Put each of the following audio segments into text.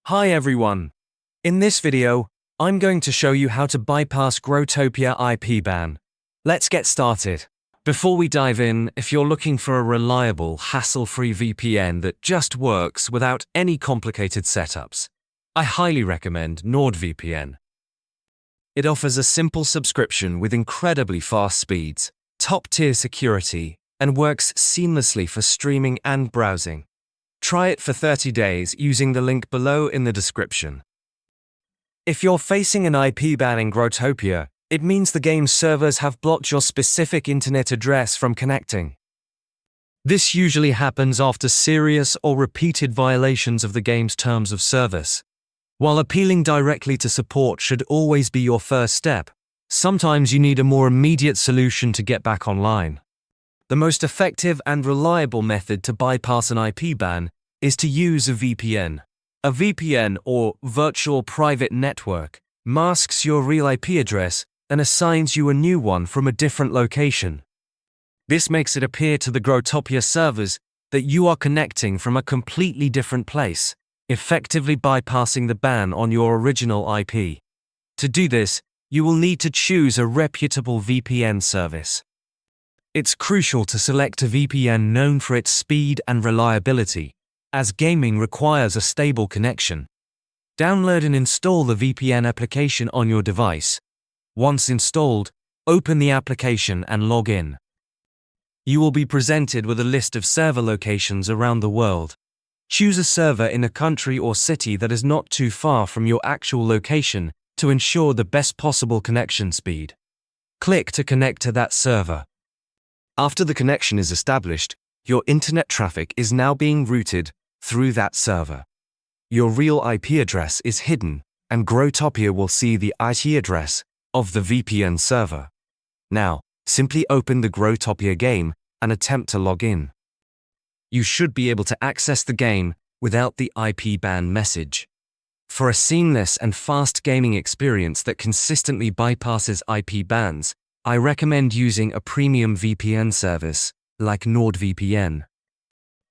Hi everyone. In this video, I'm going to show you how to bypass Growtopia IP ban. Let's get started. Before we dive in, if you're looking for a reliable, hassle-free VPN that just works without any complicated setups, I highly recommend NordVPN. It offers a simple subscription with incredibly fast speeds, top-tier security, and works seamlessly for streaming and browsing. Try it for 30 days using the link below in the description. If you're facing an IP ban in Growtopia, it means the game's servers have blocked your specific internet address from connecting. This usually happens after serious or repeated violations of the game's terms of service. While appealing directly to support should always be your first step, sometimes you need a more immediate solution to get back online. The most effective and reliable method to bypass an IP ban is to use a VPN. A VPN, or virtual private network, masks your real IP address and assigns you a new one from a different location. This makes it appear to the Growtopia servers that you are connecting from a completely different place, effectively bypassing the ban on your original IP. To do this, you will need to choose a reputable VPN service. It's crucial to select a VPN known for its speed and reliability, as gaming requires a stable connection. Download and install the VPN application on your device. Once installed, open the application and log in. You will be presented with a list of server locations around the world. Choose a server in a country or city that is not too far from your actual location to ensure the best possible connection speed. Click to connect to that server. After the connection is established, your internet traffic is now being routed through that server. Your real IP address is hidden, and Growtopia will see the IP address of the VPN server. Now, simply open the Growtopia game and attempt to log in. You should be able to access the game without the IP ban message. For a seamless and fast gaming experience that consistently bypasses IP bans, I recommend using a premium VPN service like NordVPN.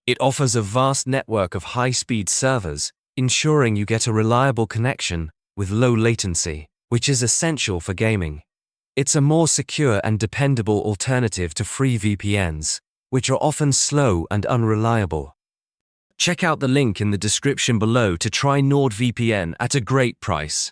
It offers a vast network of high-speed servers, ensuring you get a reliable connection with low latency, which is essential for gaming. It's a more secure and dependable alternative to free VPNs, which are often slow and unreliable. Check out the link in the description below to try NordVPN at a great price.